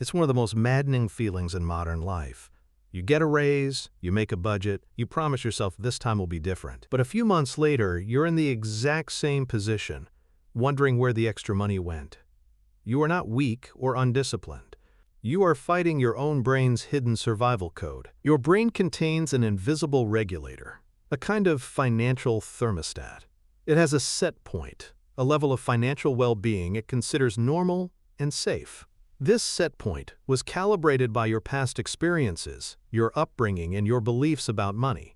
It's one of the most maddening feelings in modern life. You get a raise, you make a budget, you promise yourself this time will be different. But a few months later, you're in the exact same position, wondering where the extra money went. You are not weak or undisciplined. You are fighting your own brain's hidden survival code. Your brain contains an invisible regulator, a kind of financial thermostat. It has a set point, a level of financial well-being it considers normal and safe. This set point was calibrated by your past experiences, your upbringing, and your beliefs about money.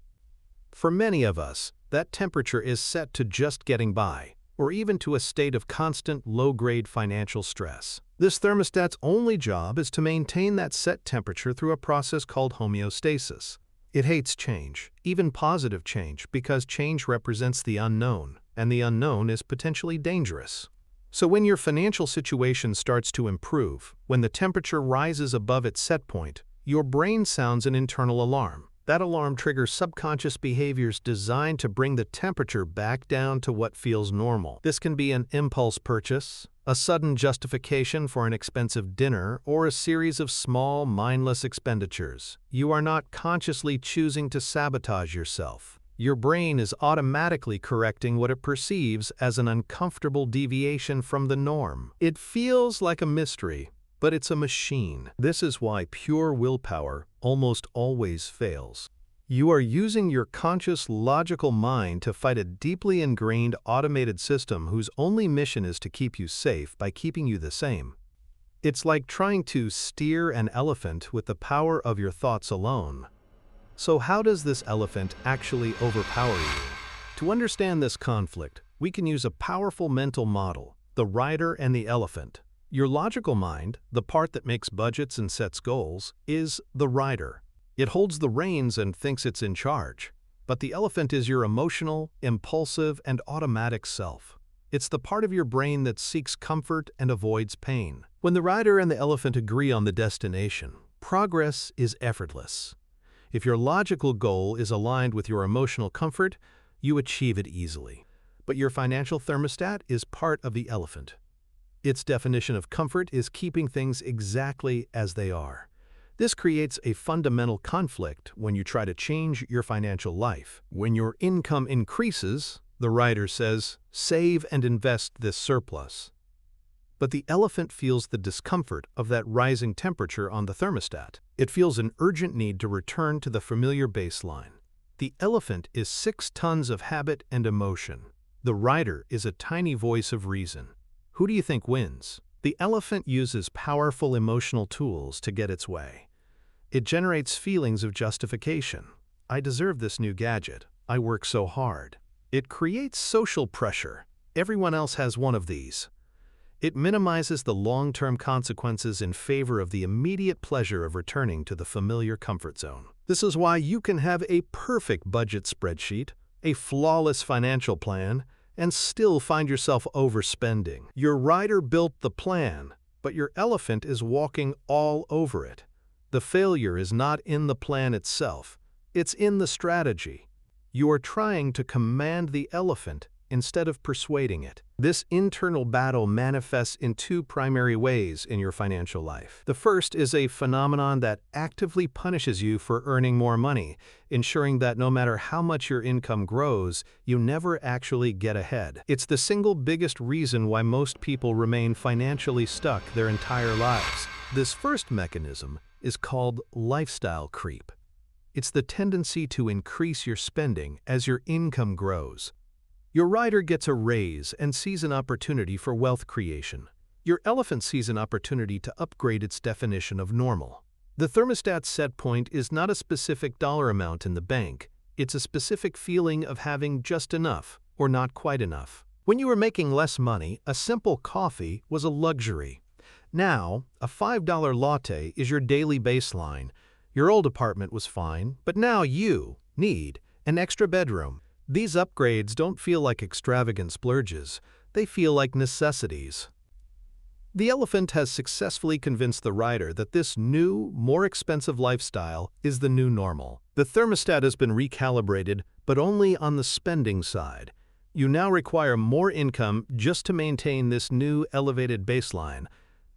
For many of us, that temperature is set to just getting by, or even to a state of constant low-grade financial stress. This thermostat's only job is to maintain that set temperature through a process called homeostasis. It hates change, even positive change, because change represents the unknown, and the unknown is potentially dangerous. So when your financial situation starts to improve, when the temperature rises above its set point, your brain sounds an internal alarm. That alarm triggers subconscious behaviors designed to bring the temperature back down to what feels normal. This can be an impulse purchase, a sudden justification for an expensive dinner, or a series of small, mindless expenditures. You are not consciously choosing to sabotage yourself. Your brain is automatically correcting what it perceives as an uncomfortable deviation from the norm. It feels like a mystery, but it's a machine. This is why pure willpower almost always fails. You are using your conscious, logical mind to fight a deeply ingrained automated system whose only mission is to keep you safe by keeping you the same. It's like trying to steer an elephant with the power of your thoughts alone. So how does this elephant actually overpower you? To understand this conflict, we can use a powerful mental model, the rider and the elephant. Your logical mind, the part that makes budgets and sets goals, is the rider. It holds the reins and thinks it's in charge. But the elephant is your emotional, impulsive, and automatic self. It's the part of your brain that seeks comfort and avoids pain. When the rider and the elephant agree on the destination, progress is effortless. If your logical goal is aligned with your emotional comfort, you achieve it easily. But your financial thermostat is part of the elephant. Its definition of comfort is keeping things exactly as they are. This creates a fundamental conflict when you try to change your financial life. When your income increases, the rider says, "Save and invest this surplus." But the elephant feels the discomfort of that rising temperature on the thermostat. It feels an urgent need to return to the familiar baseline. The elephant is 6 tons of habit and emotion. The rider is a tiny voice of reason. Who do you think wins? The elephant uses powerful emotional tools to get its way. It generates feelings of justification. I deserve this new gadget. I work so hard. It creates social pressure. Everyone else has one of these. It minimizes the long-term consequences in favor of the immediate pleasure of returning to the familiar comfort zone. This is why you can have a perfect budget spreadsheet, a flawless financial plan, and still find yourself overspending. Your rider built the plan, but your elephant is walking all over it. The failure is not in the plan itself, it's in the strategy. You are trying to command the elephant instead of persuading it. This internal battle manifests in 2 primary ways in your financial life. The first is a phenomenon that actively punishes you for earning more money, ensuring that no matter how much your income grows, you never actually get ahead. It's the single biggest reason why most people remain financially stuck their entire lives. This first mechanism is called lifestyle creep. It's the tendency to increase your spending as your income grows. Your rider gets a raise and sees an opportunity for wealth creation. Your elephant sees an opportunity to upgrade its definition of normal. The thermostat's set point is not a specific dollar amount in the bank. It's a specific feeling of having just enough or not quite enough. When you were making less money, a simple coffee was a luxury. Now, a $5 latte is your daily baseline. Your old apartment was fine, but now you need an extra bedroom. These upgrades don't feel like extravagant splurges, they feel like necessities. The elephant has successfully convinced the rider that this new, more expensive lifestyle is the new normal. The thermostat has been recalibrated, but only on the spending side. You now require more income just to maintain this new elevated baseline.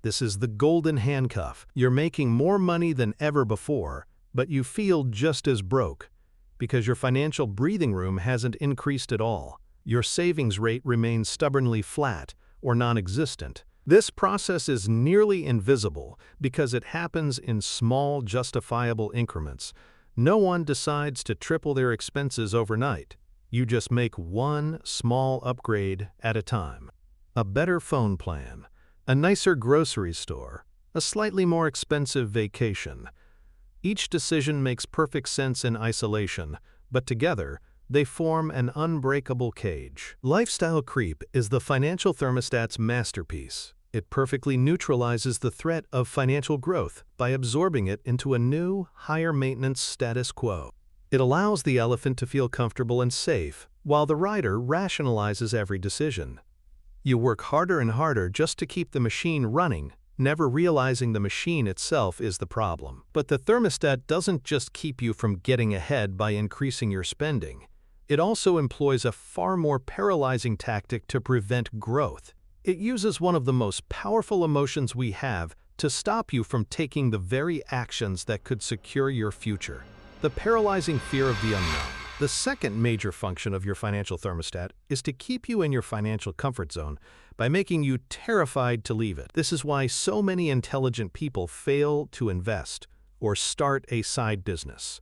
This is the golden handcuff. You're making more money than ever before, but you feel just as broke because your financial breathing room hasn't increased at all. Your savings rate remains stubbornly flat or non-existent. This process is nearly invisible because it happens in small, justifiable increments. No one decides to triple their expenses overnight. You just make one small upgrade at a time. A better phone plan, a nicer grocery store, a slightly more expensive vacation. Each decision makes perfect sense in isolation, but together, they form an unbreakable cage. Lifestyle creep is the financial thermostat's masterpiece. It perfectly neutralizes the threat of financial growth by absorbing it into a new, higher-maintenance status quo. It allows the elephant to feel comfortable and safe, while the rider rationalizes every decision. You work harder and harder just to keep the machine running, never realizing the machine itself is the problem. But the thermostat doesn't just keep you from getting ahead by increasing your spending. It also employs a far more paralyzing tactic to prevent growth. It uses one of the most powerful emotions we have to stop you from taking the very actions that could secure your future. The paralyzing fear of the unknown. The second major function of your financial thermostat is to keep you in your financial comfort zone by making you terrified to leave it. This is why so many intelligent people fail to invest or start a side business.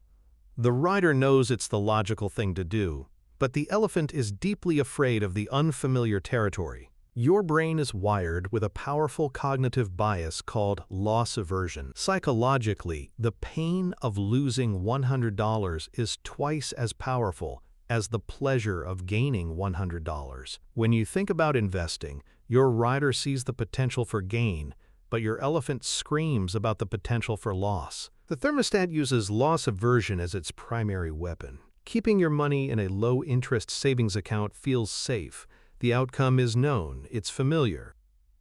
The rider knows it's the logical thing to do, but the elephant is deeply afraid of the unfamiliar territory. Your brain is wired with a powerful cognitive bias called loss aversion. Psychologically, the pain of losing $100 is twice as powerful as the pleasure of gaining $100. When you think about investing, your rider sees the potential for gain, but your elephant screams about the potential for loss. The thermostat uses loss aversion as its primary weapon. Keeping your money in a low-interest savings account feels safe. The outcome is known, it's familiar.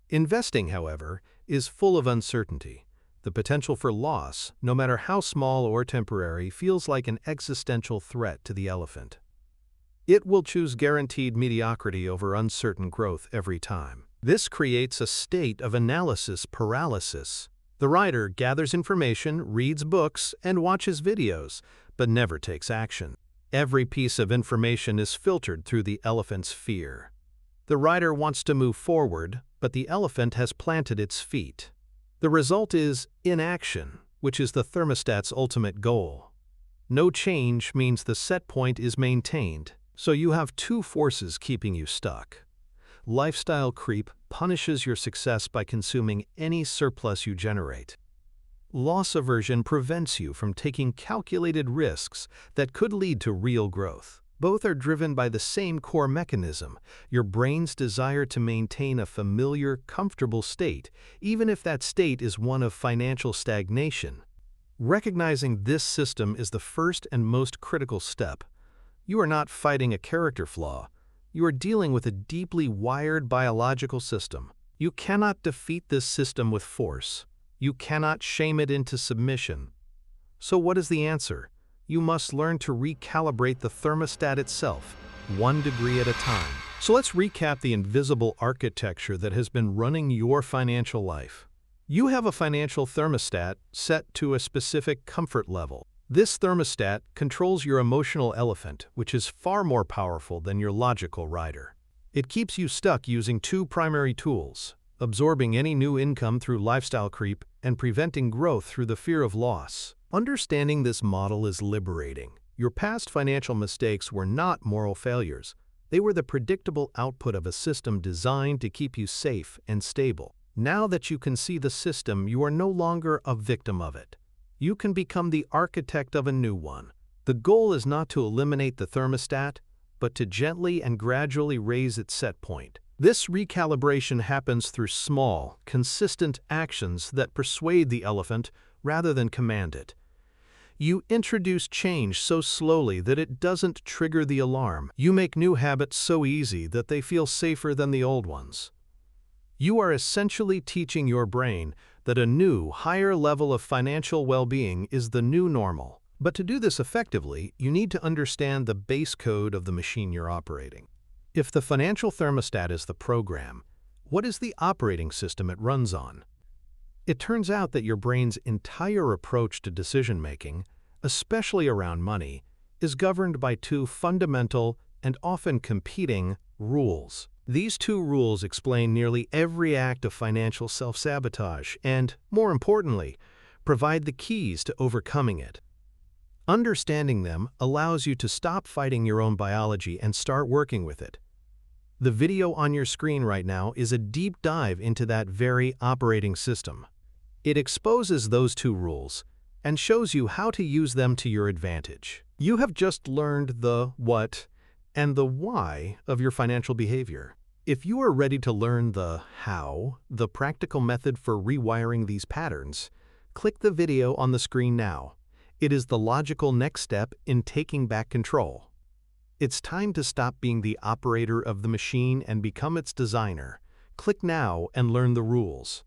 Investing, however, is full of uncertainty. The potential for loss, no matter how small or temporary, feels like an existential threat to the elephant. It will choose guaranteed mediocrity over uncertain growth every time. This creates a state of analysis paralysis. The rider gathers information, reads books, and watches videos, but never takes action. Every piece of information is filtered through the elephant's fear. The rider wants to move forward, but the elephant has planted its feet. The result is inaction, which is the thermostat's ultimate goal. No change means the set point is maintained, so you have two forces keeping you stuck. Lifestyle creep punishes your success by consuming any surplus you generate. Loss aversion prevents you from taking calculated risks that could lead to real growth. Both are driven by the same core mechanism, your brain's desire to maintain a familiar, comfortable state, even if that state is one of financial stagnation. Recognizing this system is the first and most critical step. You are not fighting a character flaw. You are dealing with a deeply wired biological system. You cannot defeat this system with force. You cannot shame it into submission. So what is the answer? You must learn to recalibrate the thermostat itself, 1 degree at a time. So let's recap the invisible architecture that has been running your financial life. You have a financial thermostat set to a specific comfort level. This thermostat controls your emotional elephant, which is far more powerful than your logical rider. It keeps you stuck using two primary tools: absorbing any new income through lifestyle creep and preventing growth through the fear of loss. Understanding this model is liberating. Your past financial mistakes were not moral failures. They were the predictable output of a system designed to keep you safe and stable. Now that you can see the system, you are no longer a victim of it. You can become the architect of a new one. The goal is not to eliminate the thermostat, but to gently and gradually raise its set point. This recalibration happens through small, consistent actions that persuade the elephant rather than command it. You introduce change so slowly that it doesn't trigger the alarm. You make new habits so easy that they feel safer than the old ones. You are essentially teaching your brain that a new, higher level of financial well-being is the new normal. But to do this effectively, you need to understand the base code of the machine you're operating. If the financial thermostat is the program, what is the operating system it runs on? It turns out that your brain's entire approach to decision-making, especially around money, is governed by two fundamental and often competing rules. These two rules explain nearly every act of financial self-sabotage and, more importantly, provide the keys to overcoming it. Understanding them allows you to stop fighting your own biology and start working with it. The video on your screen right now is a deep dive into that very operating system. It exposes those two rules and shows you how to use them to your advantage. You have just learned the what and the why of your financial behavior. If you are ready to learn the how, the practical method for rewiring these patterns, click the video on the screen now. It is the logical next step in taking back control. It's time to stop being the operator of the machine and become its designer. Click now and learn the rules.